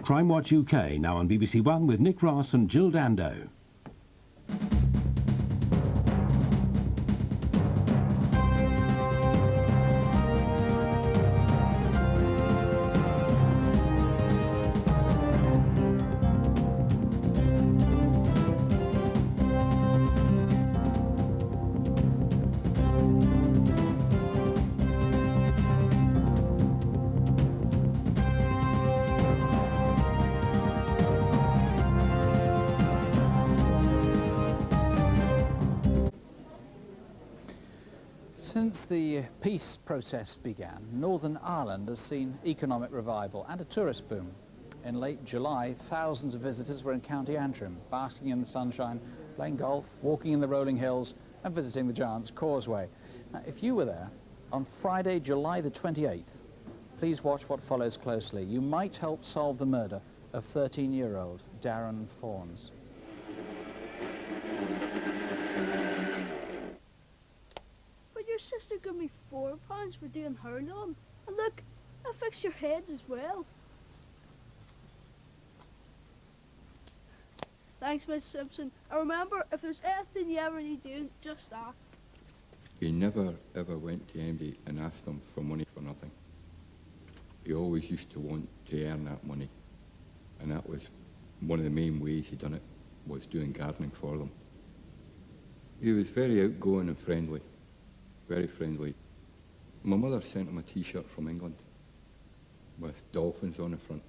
Crimewatch UK, now on BBC One with Nick Ross and Jill Dando. Since the peace process began, Northern Ireland has seen economic revival and a tourist boom. In late July, thousands of visitors were in County Antrim, basking in the sunshine, playing golf, walking in the rolling hills and visiting the Giant's Causeway. Now, if you were there on Friday, July the 28th, please watch what follows closely. You might help solve the murder of 13-year-old Darren Fawns. Your sister gave me £4 for doing her lawn. And look, I fixed your heads as well. Thanks, Miss Simpson. And remember, if there's anything you ever need doing, just ask. He never ever went to anybody and asked them for money for nothing. He always used to want to earn that money. And that was one of the main ways he done it, was doing gardening for them. He was very outgoing and friendly. Very friendly. My mother sent him a t-shirt from England with dolphins on the front.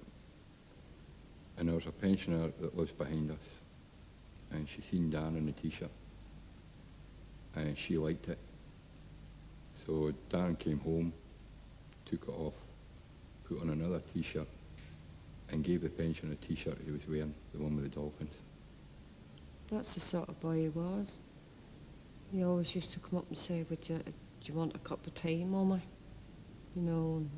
And there was a pensioner that lives behind us. And she seen Darren in the t-shirt. And she liked it. So Darren came home, took it off, put on another t-shirt, and gave the pensioner a t-shirt he was wearing, the one with the dolphins. That's the sort of boy he was. He always used to come up and say, do you want a cup of tea, Mummy? You know, and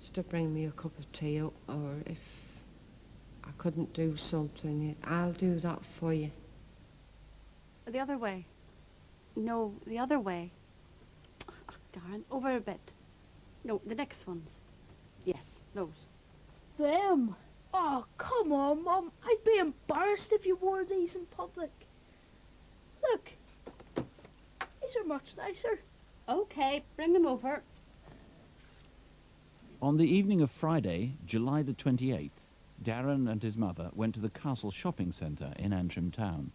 used to bring me a cup of tea up, or if I couldn't do something, I'll do that for you. The other way. No, the other way. Oh, Darren, over a bit. No, the next ones. Yes, those. Them? Oh, come on, Mum. I'd be embarrassed if you wore these in public. Look, these are much nicer. Okay, bring them over. On the evening of Friday, July the 28th, Darren and his mother went to the Castle Shopping Centre in Antrim town.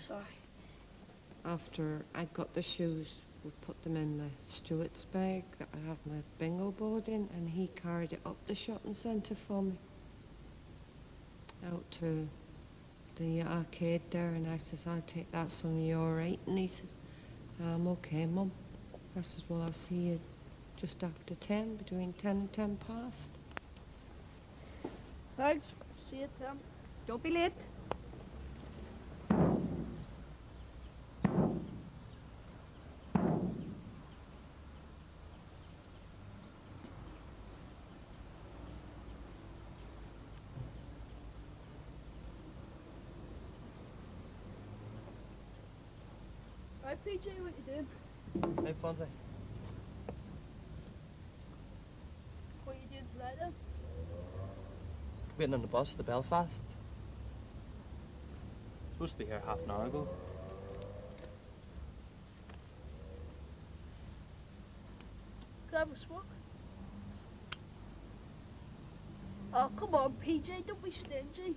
Sorry. After I got the shoes, we put them in the steward's bag that I have my bingo board in, and he carried it up the shopping centre for me. Out to the arcade there, and I says, I'll take that, son, you all right? And he says, I'm okay, Mum. I says, well, I'll see you just after 10, between 10 and 10 past. Thanks. See you, Tim. Don't be late. Hi, PJ, what you doing? Hey, Fawns. What you doing tonight, then? Waiting on the bus to Belfast. Supposed to be here half an hour ago. Can I have a smoke? Oh, come on, PJ, don't be stingy.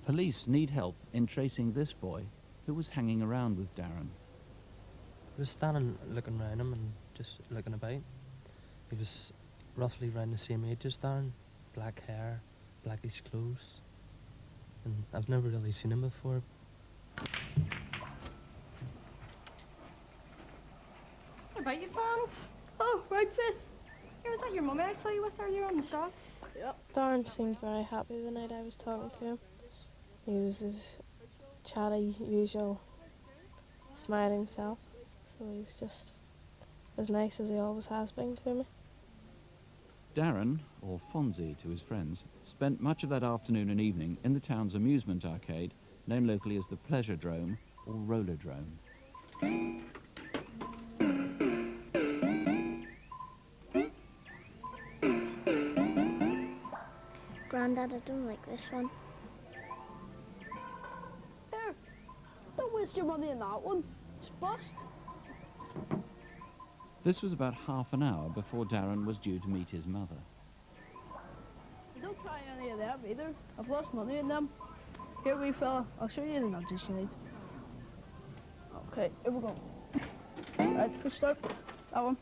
Police need help in tracing this boy who was hanging around with Darren. I was standing looking around him and just looking about. He was roughly around the same age as Darren. Black hair, blackish clothes. And I've never really seen him before. What about you, Fawns? Oh, right, Faith. Here, was that your mummy I saw you with earlier on the shops? Yep. Darren seemed very happy the night I was talking to him. He was his chatty, usual, smiling self. So he was just as nice as he always has been to me. Darren, or Fonzie to his friends, spent much of that afternoon and evening in the town's amusement arcade, known locally as the Pleasure Drome or Roller Drome. Grandad, I don't like this one. Here, don't waste your money on that one. It's bust. This was about half an hour before Darren was due to meet his mother. Don't try any of them either. I've lost money in them. Here, wee fella, I'll show you the nudges you need. Okay, here we go. Right, let's start. That one.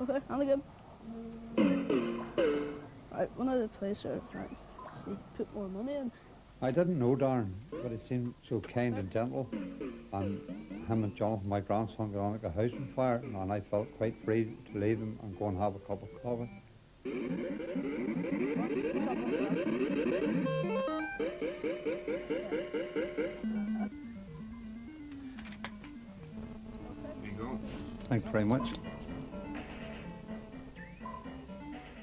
Okay, and again. Right, one other place here. Right, just need to put more money in. I didn't know Darren, but he seemed so kind and gentle. And him and Jonathan, my grandson, got on like a house on fire, and I felt quite free to leave him and go and have a cup of coffee. Thanks very much.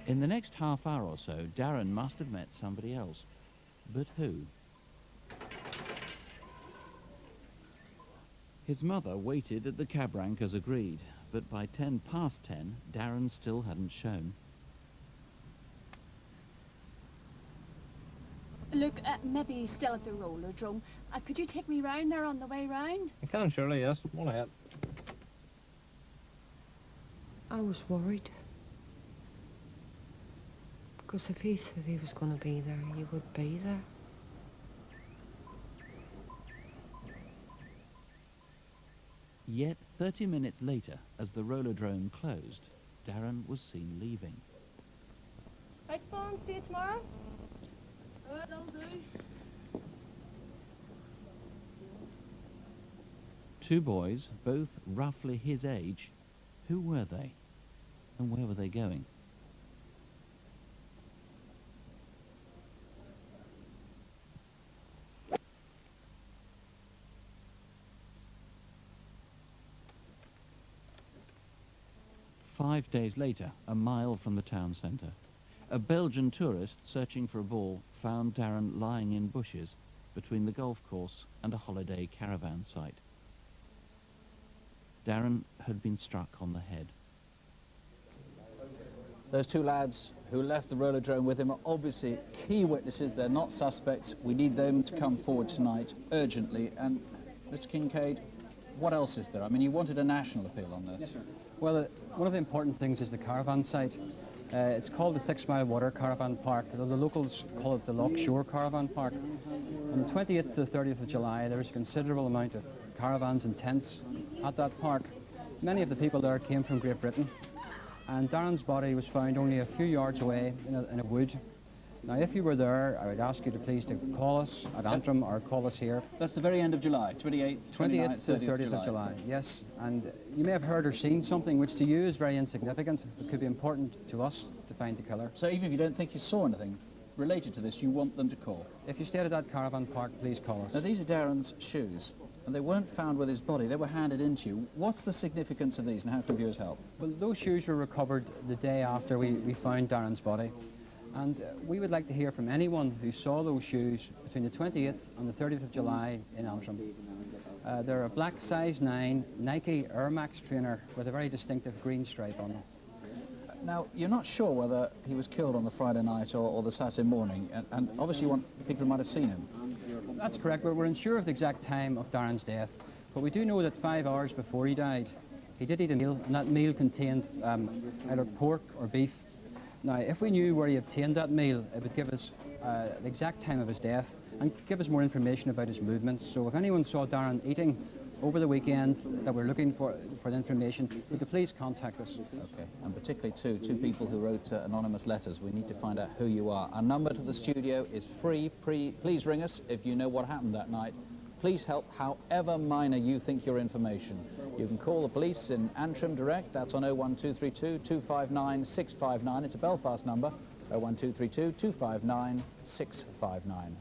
In the next half hour or so, Darren must have met somebody else. But who? His mother waited at the cab rank as agreed, but by 10 past 10, Darren still hadn't shown. Look, maybe he's still at the roller-drome. Could you take me round there on the way round? I can, surely, yes. Go on ahead. I was worried. Because if he said he was going to be there, he would be there. Yet 30 minutes later, as the roller-drome closed, Darren was seen leaving. Right, Fawns, see you tomorrow. Alright, that'll do. Two boys, both roughly his age. Who were they? And where were they going? Five days later, a mile from the town centre, a Belgian tourist searching for a ball found Darren lying in bushes between the golf course and a holiday caravan site. Darren had been struck on the head. Those two lads who left the roller-drome with him are obviously key witnesses. They're not suspects. We need them to come forward tonight urgently. And Mr. Kincaid, what else is there? I mean, you wanted a national appeal on this. Yes, sir. Well, one of the important things is the caravan site. It's called the 6 Mile Water Caravan Park. The locals call it the Loch Shore Caravan Park. On the 20th to the 30th of July, there was a considerable amount of caravans and tents at that park. Many of the people there came from Great Britain, and Darren's body was found only a few yards away in a wood. Now, if you were there, I would ask you to please call us at Antrim or call us here. That's the very end of July, 28th, 28th to the 30th of July, yes. And you may have heard or seen something which to you is very insignificant, but could be important to us to find the killer. So even if you don't think you saw anything related to this, you want them to call? If you stayed at that caravan park, please call us. Now, these are Darren's shoes, and they weren't found with his body. They were handed in to you. What's the significance of these, and how can viewers help? Well, those shoes were recovered the day after we found Darren's body. And we would like to hear from anyone who saw those shoes between the 28th and the 30th of July in Antrim. They're a black size 9 Nike Air Max trainer with a very distinctive green stripe on them. Now, you're not sure whether he was killed on the Friday night or the Saturday morning, and obviously you want people who might have seen him. That's correct. We're unsure of the exact time of Darren's death, but we do know that 5 hours before he died, he did eat a meal, and that meal contained either pork or beef. Now, if we knew where he obtained that meal, it would give us the exact time of his death and give us more information about his movements. So if anyone saw Darren eating over the weekend that we're looking for the information, would you please contact us? Okay, and particularly two people who wrote anonymous letters. We need to find out who you are. Our number to the studio is free. Please ring us if you know what happened that night. Please help however minor you think your information. You can call the police in Antrim direct. That's on 01232 259 659. It's a Belfast number, 01232 259 659.